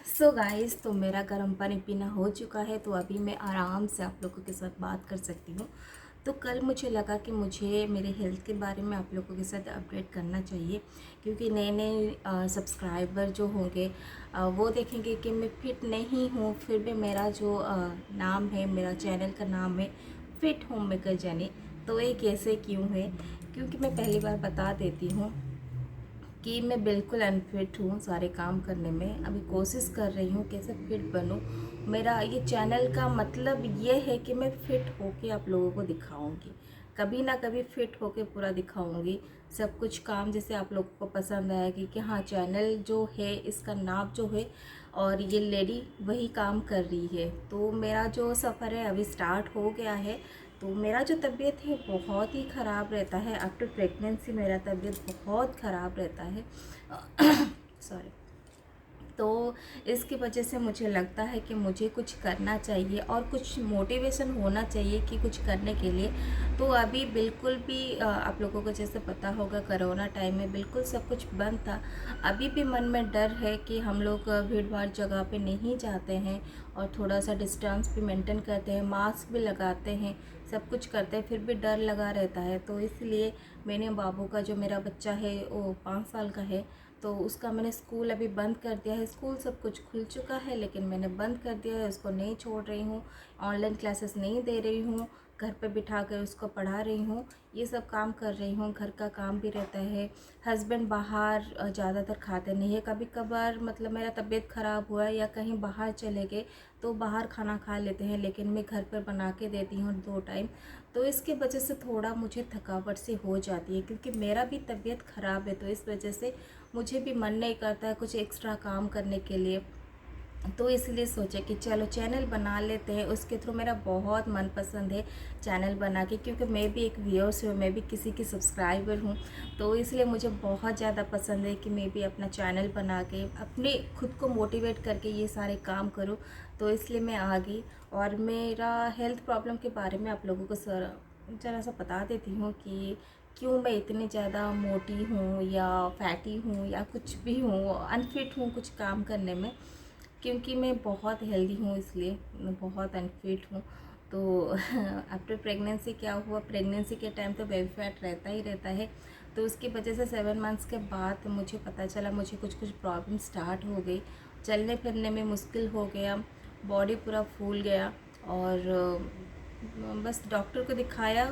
So guys, तो मेरा गर्म पानी पीना हो चुका है, तो अभी मैं आराम से आप लोगों के साथ बात कर सकती हूँ। तो कल मुझे लगा कि मुझे मेरे हेल्थ के बारे में आप लोगों के साथ अपडेट करना चाहिए, क्योंकि नए नए सब्सक्राइबर जो होंगे वो देखेंगे कि मैं फ़िट नहीं हूँ। फिर भी मेरा जो नाम है, मेरा चैनल का नाम है फ़िट होम मेकर जर्नी। तो ये कैसे क्यों है? क्योंकि मैं पहली बार बता देती हूँ कि मैं बिल्कुल अनफिट हूँ सारे काम करने में। अभी कोशिश कर रही हूँ कैसे फिट बनूँ। मेरा ये चैनल का मतलब ये है कि मैं फ़िट होके आप लोगों को दिखाऊंगी, कभी ना कभी फ़िट होके पूरा दिखाऊंगी। सब कुछ काम जैसे आप लोगों को पसंद आएगी कि हाँ, चैनल जो है इसका नाम जो है और ये लेडी वही काम कर रही है। तो मेरा जो सफ़र है अभी स्टार्ट हो गया है। तो मेरा जो तबीयत है बहुत ही ख़राब रहता है। आफ्टर प्रेगनेंसी मेरा तबीयत बहुत ख़राब रहता है। सॉरी। तो इसकी वजह से मुझे लगता है कि मुझे कुछ करना चाहिए और कुछ मोटिवेशन होना चाहिए कि कुछ करने के लिए। तो अभी बिल्कुल भी आप लोगों को जैसे पता होगा, कोरोना टाइम में बिल्कुल सब कुछ बंद था। अभी भी मन में डर है कि हम लोग भीड़ भाड़ जगह पे नहीं जाते हैं और थोड़ा सा डिस्टेंस भी मेंटेन करते हैं, मास्क भी लगाते हैं, सब कुछ करते हैं, फिर भी डर लगा रहता है। तो इसलिए मैंने बाबू का, जो मेरा बच्चा है वो 5 साल का है, तो उसका मैंने स्कूल अभी बंद कर दिया है। स्कूल सब कुछ खुल चुका है लेकिन मैंने बंद कर दिया है, उसको नहीं छोड़ रही हूँ, ऑनलाइन क्लासेस नहीं दे रही हूँ, घर पे बिठा कर उसको पढ़ा रही हूँ, ये सब काम कर रही हूँ। घर का काम भी रहता है। हस्बैंड बाहर ज़्यादातर खाते नहीं है। कभी कभार मतलब मेरा तबीयत ख़राब हुआ है या कहीं बाहर चले गए तो बाहर खाना खा लेते हैं, लेकिन मैं घर पर बना के देती हूँ 2 टाइम। तो इसकी वजह से थोड़ा मुझे थकावट सी हो जाती है, क्योंकि मेरा भी तबीयत ख़राब है। तो इस वजह से मुझे भी मन नहीं करता है कुछ एक्स्ट्रा काम करने के लिए। तो इसलिए सोचा कि चलो चैनल बना लेते हैं। उसके थ्रू मेरा बहुत मनपसंद है चैनल बना के, क्योंकि मैं भी एक व्यूअर्स हूँ, मैं भी किसी की सब्सक्राइबर हूँ। तो इसलिए मुझे बहुत ज़्यादा पसंद है कि मैं भी अपना चैनल बना के अपने खुद को मोटिवेट करके ये सारे काम करूँ। तो इसलिए मैं आ गई और मेरा हेल्थ प्रॉब्लम के बारे में आप लोगों को ज़रा सा बता देती हूँ कि क्यों मैं इतनी ज़्यादा मोटी हूँ या फैटी हूँ या कुछ भी हूँ, अनफिट हूँ कुछ काम करने में। क्योंकि मैं बहुत हेल्दी हूँ, इसलिए मैं बहुत अनफिट हूँ। तो आफ्टर प्रेगनेंसी क्या हुआ, प्रेगनेंसी के टाइम तो बेबी फैट रहता ही रहता है। तो उसकी वजह से 7 मंथ्स के बाद मुझे पता चला मुझे कुछ कुछ प्रॉब्लम स्टार्ट हो गई। चलने फिरने में मुश्किल हो गया, बॉडी पूरा फूल गया। और बस डॉक्टर को दिखाया।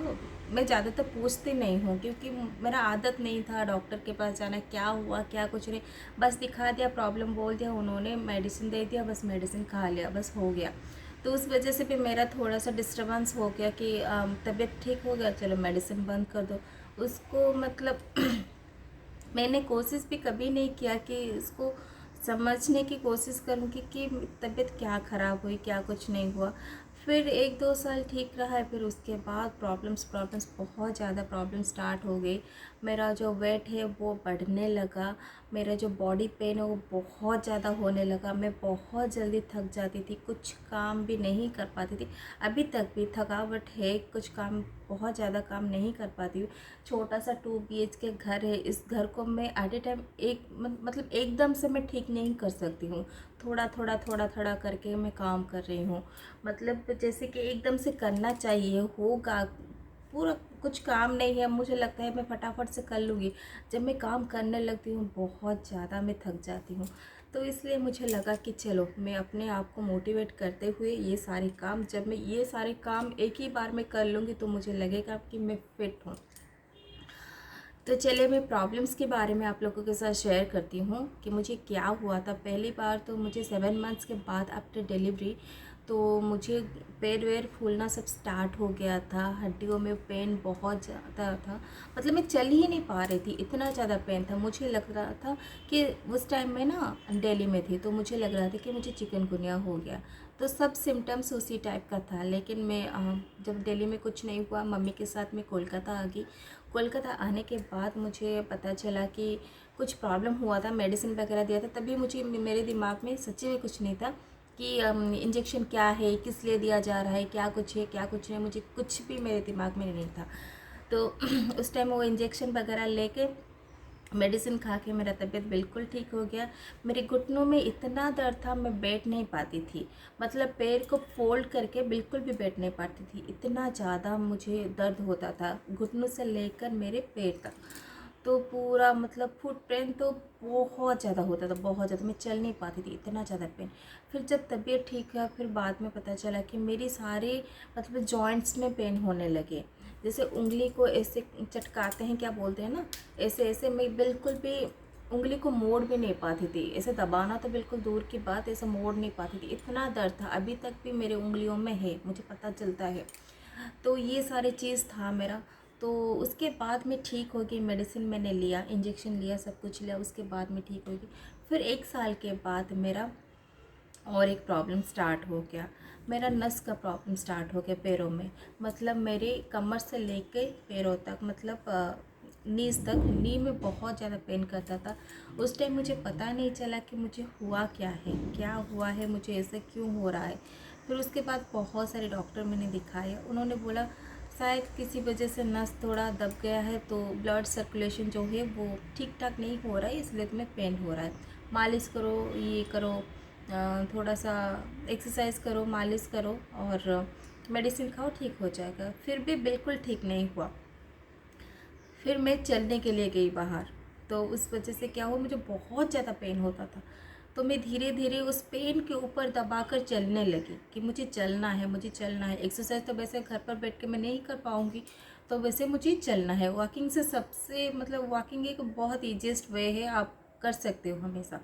मैं ज़्यादातर पूछती नहीं हूँ, क्योंकि मेरा आदत नहीं था डॉक्टर के पास जाना, क्या हुआ क्या कुछ नहीं। बस दिखा दिया, प्रॉब्लम बोल दिया, उन्होंने मेडिसिन दे दिया, बस मेडिसिन खा लिया, बस हो गया। तो उस वजह से भी मेरा थोड़ा सा डिस्टर्बेंस हो गया कि तबीयत ठीक हो गया, चलो मेडिसिन बंद कर दो उसको। मतलब मैंने कोशिश भी कभी नहीं किया कि इसको समझने की कोशिश करूँगी कि तबीयत क्या ख़राब हुई, क्या कुछ नहीं हुआ। फिर 1-2 साल ठीक रहा है, फिर उसके बाद प्रॉब्लम्स बहुत ज़्यादा प्रॉब्लम स्टार्ट हो गई। मेरा जो वेट है वो बढ़ने लगा, मेरा जो बॉडी पेन है वो बहुत ज़्यादा होने लगा। मैं बहुत जल्दी थक जाती थी, कुछ काम भी नहीं कर पाती थी। अभी तक भी थकावट है, कुछ काम, बहुत ज़्यादा काम नहीं कर पाती हूँ। छोटा सा 2 BHK घर है, इस घर को मैं एट ए टाइम मतलब एकदम से मैं ठीक नहीं कर सकती हूँ। थोड़ा थोड़ा करके मैं काम कर रही हूँ। मतलब जैसे कि एकदम से करना चाहिए, होगा पूरा, कुछ काम नहीं है, मुझे लगता है मैं फटाफट से कर लूँगी। जब मैं काम करने लगती हूँ बहुत ज़्यादा मैं थक जाती हूँ। तो इसलिए मुझे लगा कि चलो मैं अपने आप को मोटिवेट करते हुए ये सारे काम, जब मैं ये सारे काम एक ही बार में कर लूँगी तो मुझे लगेगा कि मैं फिट हूँ। तो चलिए मैं प्रॉब्लम्स के बारे में आप लोगों के साथ शेयर करती हूँ कि मुझे क्या हुआ था। पहली बार तो मुझे 7 मंथ्स के बाद आफ्टर डिलीवरी तो मुझे पैर वैर फूलना सब स्टार्ट हो गया था। हड्डियों में पेन बहुत ज़्यादा था, मतलब मैं चल ही नहीं पा रही थी, इतना ज़्यादा पेन था। मुझे लग रहा था कि उस टाइम में ना दिल्ली में थी, तो मुझे लग रहा था कि मुझे चिकनगुनिया हो गया। तो सब सिम्टम्स उसी टाइप का था। लेकिन मैं जब दिल्ली में कुछ नहीं हुआ, मम्मी के साथ मैं कोलकाता आ गई। कोलकाता आने के बाद मुझे पता चला कि कुछ प्रॉब्लम हुआ था, मेडिसिन वगैरह दिया था। तभी मुझे, मेरे दिमाग में सच्ची में कुछ नहीं था कि इंजेक्शन क्या है, किस लिए दिया जा रहा है, क्या कुछ है क्या कुछ नहीं, मुझे कुछ भी मेरे दिमाग में नहीं था। तो उस टाइम वो इंजेक्शन वगैरह लेके मेडिसिन खा के मेरा तबीयत बिल्कुल ठीक हो गया। मेरे घुटनों में इतना दर्द था, मैं बैठ नहीं पाती थी, मतलब पैर को फोल्ड करके बिल्कुल भी बैठ नहीं पाती थी, इतना ज़्यादा मुझे दर्द होता था घुटनों से लेकर मेरे पैर तक। तो पूरा मतलब फुट पेन तो बहुत ज़्यादा होता था, बहुत ज़्यादा, मैं चल नहीं पाती थी, इतना ज़्यादा पेन। फिर जब तबीयत ठीक हुआ, फिर बाद में पता चला कि मेरी सारे मतलब जॉइंट्स में पेन होने लगे। जैसे उंगली को ऐसे चटकाते हैं, क्या बोलते हैं ना, ऐसे ऐसे मैं बिल्कुल भी उंगली को मोड़ भी नहीं पाती थी, ऐसे दबाना तो बिल्कुल दूर की बात, ऐसे मोड़ नहीं पाती थी, इतना दर्द था। अभी तक भी मेरे उंगलियों में है, मुझे पता चलता है। तो ये सारे चीज़ था मेरा। तो उसके बाद में ठीक हो गई, मेडिसिन मैंने लिया, इंजेक्शन लिया, सब कुछ लिया, उसके बाद में ठीक हो गई। फिर 1 साल के बाद मेरा और एक प्रॉब्लम स्टार्ट हो गया, मेरा नस का प्रॉब्लम स्टार्ट हो गया पैरों में। मतलब मेरे कमर से लेके पैरों तक, मतलब नीज तक, नी में बहुत ज़्यादा पेन करता था। उस टाइम मुझे पता नहीं चला कि मुझे हुआ क्या है, क्या हुआ है, मुझे ऐसे क्यों हो रहा है। फिर उसके बाद बहुत सारे डॉक्टर मैंने दिखाए, उन्होंने बोला शायद किसी वजह से नस थोड़ा दब गया है, तो ब्लड सर्कुलेशन जो है वो ठीक ठाक नहीं हो रहा है, इसलिए तुम्हें पेन हो रहा है। मालिश करो, ये करो, थोड़ा सा एक्सरसाइज करो, मालिश करो और मेडिसिन खाओ, ठीक हो जाएगा। फिर भी बिल्कुल ठीक नहीं हुआ। फिर मैं चलने के लिए गई बाहर, तो उस वजह से क्या हुआ, मुझे बहुत ज़्यादा पेन होता था। तो मैं धीरे धीरे उस पेन के ऊपर दबाकर चलने लगी कि मुझे चलना है, मुझे चलना है। एक्सरसाइज तो वैसे घर पर बैठ के मैं नहीं कर पाऊँगी, तो वैसे मुझे चलना है। वॉकिंग से सबसे मतलब वॉकिंग एक बहुत ईजीएस्ट वे है, आप कर सकते हो हमेशा,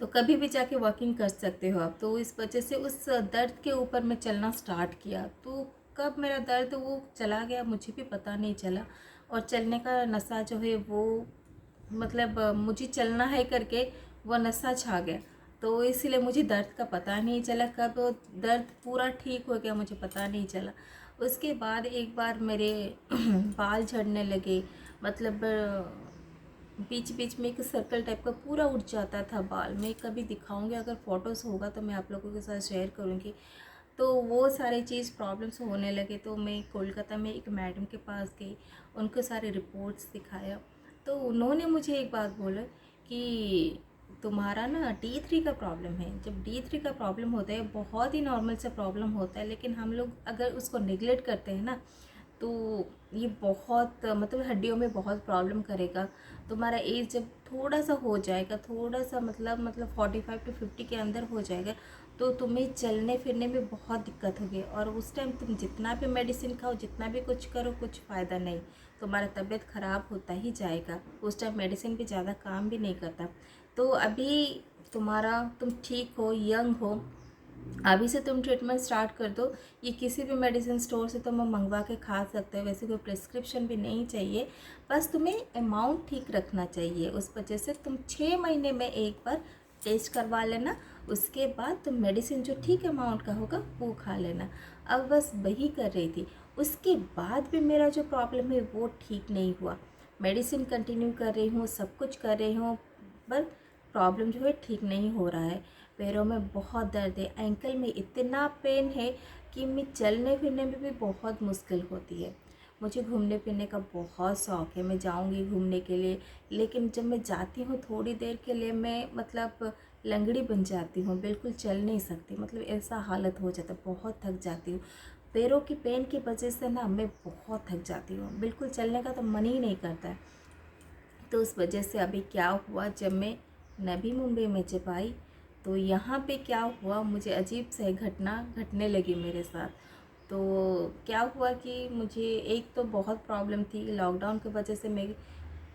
तो कभी भी जाके वॉकिंग कर सकते हो आप। तो इस वजह से उस दर्द के ऊपर मैं चलना स्टार्ट किया। तो कब मेरा दर्द वो चला गया मुझे भी पता नहीं चला, और चलने का नशा जो है वो मतलब मुझे चलना है करके वो नशा छा गया। तो इसलिए मुझे दर्द का पता नहीं चला, कब वो दर्द पूरा ठीक हो गया मुझे पता नहीं चला। उसके बाद एक बार मेरे बाल झड़ने लगे, मतलब बीच बीच में एक सर्कल टाइप का पूरा उठ जाता था बाल। मैं कभी दिखाऊंगी, अगर फ़ोटोज़ होगा तो मैं आप लोगों के साथ शेयर करूंगी। तो वो सारे चीज़ प्रॉब्लम्स होने लगे, तो मैं कोलकाता में एक मैडम के पास गई, उनको सारे रिपोर्ट्स दिखाया। तो उन्होंने मुझे एक बात बोला कि तुम्हारा ना D3 का प्रॉब्लम है। जब D3 का प्रॉब्लम होता है, बहुत ही नॉर्मल सा प्रॉब्लम होता है, लेकिन हम लोग अगर उसको निगलेक्ट करते हैं ना, तो ये बहुत मतलब हड्डियों में बहुत प्रॉब्लम करेगा। तुम्हारा एज जब थोड़ा सा हो जाएगा, थोड़ा सा मतलब 45 to 50 के अंदर हो जाएगा, तो तुम्हें चलने फिरने में बहुत दिक्कत होगी। और उस टाइम तुम जितना भी मेडिसिन खाओ, जितना भी कुछ करो, कुछ फ़ायदा नहीं, तुम्हारा तबीयत ख़राब होता ही जाएगा। उस टाइम मेडिसिन भी ज़्यादा काम भी नहीं करता। तो अभी तुम ठीक हो, यंग हो, अभी से तुम ट्रीटमेंट स्टार्ट कर दो। ये किसी भी मेडिसिन स्टोर से तुम मंगवा के खा सकते हो, वैसे कोई प्रिस्क्रिप्शन भी नहीं चाहिए, बस तुम्हें अमाउंट ठीक रखना चाहिए। उस वजह से तुम 6 महीने में एक बार टेस्ट करवा लेना, उसके बाद तुम मेडिसिन जो ठीक अमाउंट का होगा वो खा लेना। अब बस वही कर रही थी। उसके बाद भी मेरा जो प्रॉब्लम है वो ठीक नहीं हुआ। मेडिसिन कंटिन्यू कर रही हूँ, सब कुछ कर रही हूँ, पर प्रॉब्लम जो है ठीक नहीं हो रहा है। पैरों में बहुत दर्द है, एंकल में इतना पेन है कि मैं चलने फिरने में भी बहुत मुश्किल होती है। मुझे घूमने फिरने का बहुत शौक़ है, मैं जाऊंगी घूमने के लिए, लेकिन जब मैं जाती हूँ थोड़ी देर के लिए मैं मतलब लंगड़ी बन जाती हूँ, बिल्कुल चल नहीं सकती, मतलब ऐसा हालत हो जाता है, बहुत थक जाती हूँ। पैरों की पेन की वजह से ना मैं बहुत थक जाती हूँ, बिल्कुल चलने का तो मन ही नहीं करता है। तो उस वजह से अभी क्या हुआ, जब मैं नवी मुंबई में जब आई, तो यहाँ पे क्या हुआ, मुझे अजीब सी घटना घटने लगी मेरे साथ। तो क्या हुआ कि मुझे एक तो बहुत प्रॉब्लम थी, लॉकडाउन की वजह से मैं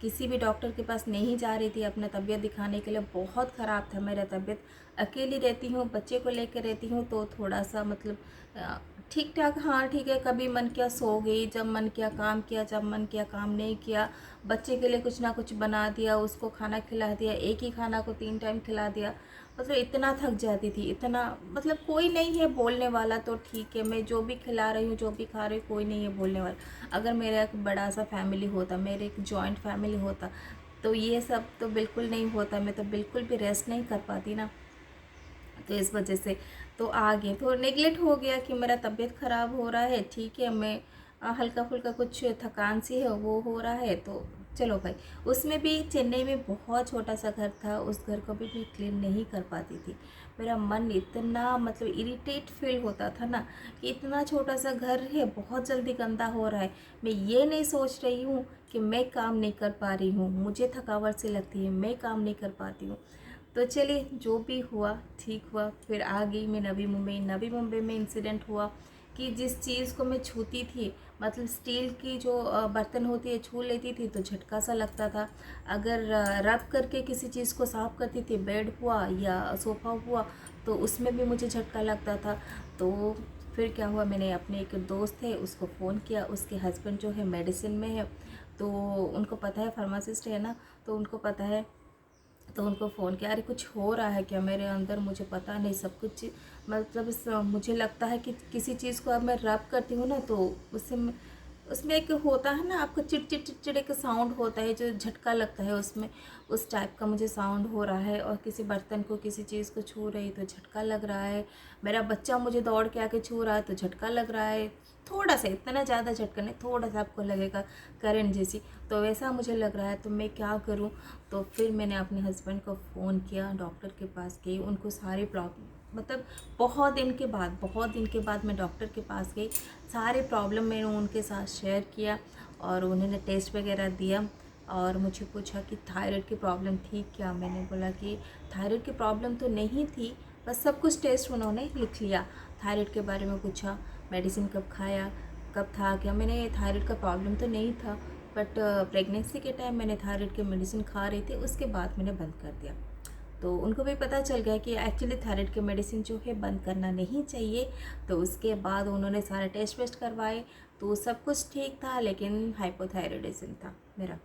किसी भी डॉक्टर के पास नहीं जा रही थी अपना तबीयत दिखाने के लिए, बहुत ख़राब था मेरा तबीयत। अकेली रहती हूँ, बच्चे को लेकर रहती हूँ, तो थोड़ा सा मतलब ठीक ठाक, हाँ ठीक है, कभी मन किया सो गई, जब मन किया काम किया, जब मन किया काम नहीं किया। बच्चे के लिए कुछ ना कुछ बना दिया, उसको खाना खिला दिया, एक ही खाना को 3 टाइम खिला दिया। मतलब इतना थक जाती थी, इतना मतलब कोई नहीं है बोलने वाला, तो ठीक है मैं जो भी खिला रही हूँ, जो भी खा रही हूँ, कोई नहीं है बोलने वाला। अगर मेरा एक बड़ा सा फैमिली होता, मेरे एक जॉइंट फैमिली होता, तो ये सब तो बिल्कुल नहीं होता, मैं तो बिल्कुल भी रेस्ट नहीं कर पाती ना। तो इस वजह से तो आगे तो नेगलेक्ट हो गया कि मेरा तबीयत ख़राब हो रहा है, ठीक है, मैं हल्का फुल्का कुछ थकान सी है वो हो रहा है, तो चलो भाई, उसमें भी चेन्नई में बहुत छोटा सा घर था, उस घर को भी क्लीन नहीं कर पाती थी। मेरा मन इतना मतलब इरिटेट फील होता था ना कि इतना छोटा सा घर है, बहुत जल्दी गंदा हो रहा है। मैं ये नहीं सोच रही हूँ कि मैं काम नहीं कर पा रही हूँ, मुझे थकावट सी लगती है, मैं काम नहीं कर पाती हूँ। तो चलिए जो भी हुआ ठीक हुआ। फिर आ गई मैं नवी मुंबई। नवी मुंबई में इंसिडेंट हुआ कि जिस चीज़ को मैं छूती थी, मतलब स्टील की जो बर्तन होती है, छू लेती थी तो झटका सा लगता था। अगर रब करके किसी चीज़ को साफ़ करती थी, बेड हुआ या सोफ़ा हुआ, तो उसमें भी मुझे झटका लगता था। तो फिर क्या हुआ, मैंने अपने एक दोस्त है उसको फ़ोन किया। उसके हस्बैंड जो है मेडिसिन में है, तो उनको पता है, फार्मासिस्ट है ना, तो उनको पता है। तो उनको फ़ोन किया, अरे कुछ हो रहा है क्या मेरे अंदर, मुझे पता नहीं, सब कुछ मतलब मुझे लगता है कि किसी चीज़ को अब मैं रब करती हूँ ना, तो उससे उसमें एक होता है ना आपको चिड़चिड़ चिड़चिड़ एक साउंड होता है जो झटका लगता है, उसमें उस टाइप का मुझे साउंड हो रहा है। और किसी बर्तन को, किसी चीज़ को छू रही तो झटका लग रहा है। मेरा बच्चा मुझे दौड़ के आके छू रहा है तो झटका लग रहा है। थोड़ा सा, इतना ज़्यादा झटका नहीं, थोड़ा सा आपको लगेगा करंट जैसी, तो वैसा मुझे लग रहा है। तो मैं क्या करूँ? तो फिर मैंने अपने हस्बैंड को फ़ोन किया, डॉक्टर के पास गई, उनको सारी प्रॉब्लम, मतलब बहुत दिन के बाद मैं डॉक्टर के पास गई। सारे प्रॉब्लम मैंने उनके साथ शेयर किया और उन्होंने टेस्ट वगैरह दिया और मुझे पूछा कि थायराइड की प्रॉब्लम थी क्या। मैंने बोला कि थायराइड की प्रॉब्लम तो नहीं थी, बस सब कुछ टेस्ट उन्होंने लिख लिया। थायराइड के बारे में पूछा, मेडिसिन कब खाया, कब था क्या। मैंने थायराइड का प्रॉब्लम तो नहीं था, बट प्रेगनेंसी के टाइम मैंने थायराइड की मेडिसिन खा रही थी, उसके बाद मैंने बंद कर दिया। तो उनको भी पता चल गया कि एक्चुअली थायराइड की मेडिसिन जो है बंद करना नहीं चाहिए। तो उसके बाद उन्होंने सारे टेस्ट वेस्ट करवाए, तो सब कुछ ठीक था, लेकिन हाइपोथायराइडिज्म था मेरा।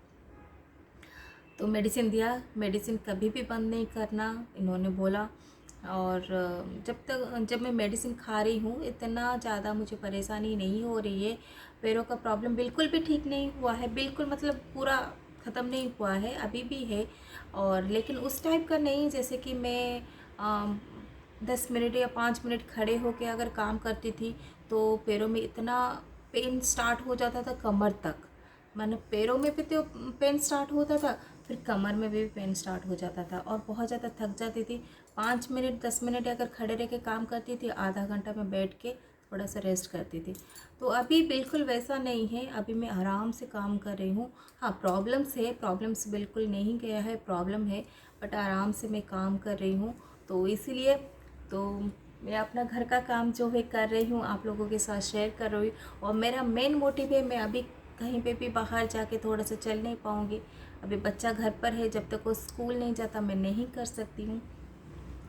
तो मेडिसिन दिया, मेडिसिन कभी भी बंद नहीं करना इन्होंने बोला। और जब मैं मेडिसिन खा रही हूँ, इतना ज़्यादा मुझे परेशानी नहीं हो रही है। पैरों का प्रॉब्लम बिल्कुल भी ठीक नहीं हुआ है, बिल्कुल मतलब पूरा ख़त्म नहीं हुआ है, अभी भी है। और लेकिन उस टाइप का नहीं जैसे कि मैं 10 मिनट या 5 मिनट खड़े होकर अगर काम करती थी तो पैरों में इतना पेन स्टार्ट हो जाता था कमर तक। मैंने पैरों में भी तो पेन स्टार्ट होता था, फिर कमर में भी पेन स्टार्ट हो जाता था और बहुत ज़्यादा थक जाती थी। 5 मिनट 10 मिनट अगर खड़े रह के काम करती थी, आधा घंटा में बैठ के थोड़ा सा रेस्ट करती थी। तो अभी बिल्कुल वैसा नहीं है, अभी मैं आराम से काम कर रही हूँ। हाँ, प्रॉब्लम्स है, प्रॉब्लम्स बिल्कुल नहीं गया है, प्रॉब्लम है, बट आराम से मैं काम कर रही हूँ। तो इसीलिए तो मैं अपना घर का काम जो है कर रही हूँ, आप लोगों के साथ शेयर कर रही हूँ। और मेरा मेन मोटिव है, मैं अभी कहीं पे भी बाहर जाके थोड़ा सा चल नहीं पाऊँगी। अभी बच्चा घर पर है, जब तक वो स्कूल नहीं जाता मैं नहीं कर सकती हूँ।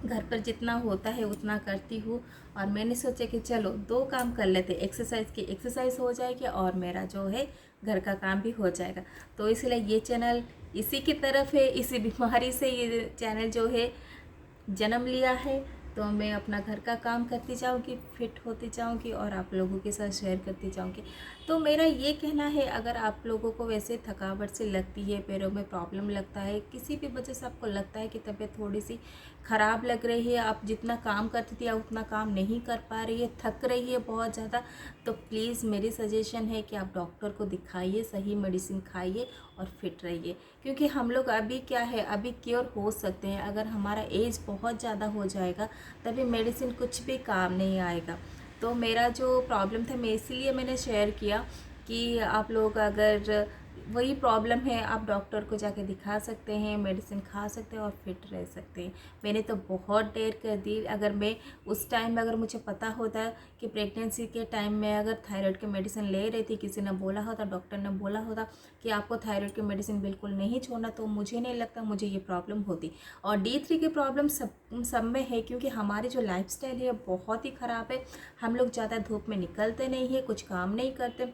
घर पर जितना होता है उतना करती हूँ। और मैंने सोचा कि चलो 2 काम कर लेते, एक्सरसाइज की एक्सरसाइज हो जाएगी और मेरा जो है घर का काम भी हो जाएगा। तो इसलिए ये चैनल इसी की तरफ है, इसी बीमारी से ये चैनल जो है जन्म लिया है। तो मैं अपना घर का काम करती जाऊँगी, फिट होती जाऊँगी और आप लोगों के साथ शेयर करती जाऊँगी। तो मेरा ये कहना है, अगर आप लोगों को वैसे थकावट से लगती है, पैरों में प्रॉब्लम लगता है, किसी भी वजह से आपको लगता है कि तबीयत थोड़ी सी ख़राब लग रही है, आप जितना काम करती थी आप उतना काम नहीं कर पा रही है, थक रही है बहुत ज़्यादा, तो प्लीज़ मेरी सजेशन है कि आप डॉक्टर को दिखाइए, सही मेडिसिन खाइए और फिट रहिए। क्योंकि हम लोग अभी क्या है, अभी क्योर हो सकते हैं, अगर हमारा एज बहुत ज़्यादा हो जाएगा तभी मेडिसिन कुछ भी काम नहीं आएगा। तो मेरा जो प्रॉब्लम था, मैं इसीलिए मैंने शेयर किया कि आप लोग अगर वही प्रॉब्लम है, आप डॉक्टर को जाके दिखा सकते हैं, मेडिसिन खा सकते हैं और फिट रह सकते हैं। मैंने तो बहुत देर कर दी। अगर मैं उस टाइम अगर मुझे पता होता कि प्रेगनेंसी के टाइम में अगर थायराइड की मेडिसिन ले रही थी, किसी ने बोला होता, डॉक्टर ने बोला होता कि आपको थायराइड की मेडिसिन बिल्कुल नहीं छोड़ना, तो मुझे नहीं लगता मुझे ये प्रॉब्लम होती। और D3 की प्रॉब्लम सब में है, क्योंकि हमारी जो लाइफस्टाइल है बहुत ही ख़राब है। हम लोग ज़्यादा धूप में निकलते नहीं है, कुछ काम नहीं करते,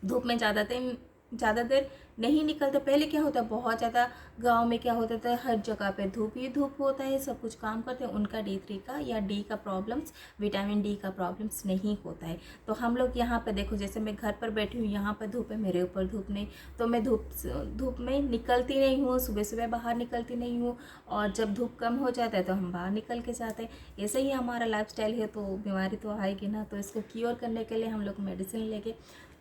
धूप में ज़्यादा देर नहीं निकलते। पहले क्या होता है, बहुत ज़्यादा गांव में क्या होता था, हर जगह पे धूप ही धूप होता है, सब कुछ काम करते हैं, उनका D3 का या डी का प्रॉब्लम्स, विटामिन डी का प्रॉब्लम्स नहीं होता है। तो हम लोग यहाँ पे देखो, जैसे मैं घर पर बैठी हूँ, यहाँ पर धूप है, मेरे ऊपर धूप नहीं, तो मैं धूप में निकलती नहीं हूँ, सुबह सुबह बाहर निकलती नहीं हूँ। और जब धूप कम हो जाता है तो हम बाहर निकल के जाते हैं। ऐसे ही हमारा लाइफस्टाइल है, तो बीमारी तो आएगी ना। तो इसको क्योर करने के लिए हम लोग मेडिसिन लेके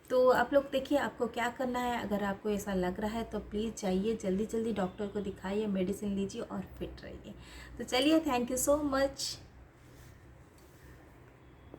तो आप लोग देखिए आपको क्या करना है। अगर आपको ऐसा लग रहा है तो प्लीज़ जाइए, जल्दी जल्दी डॉक्टर को दिखाइए, मेडिसिन लीजिए और फिट रहिए। तो चलिए, थैंक यू सो मच।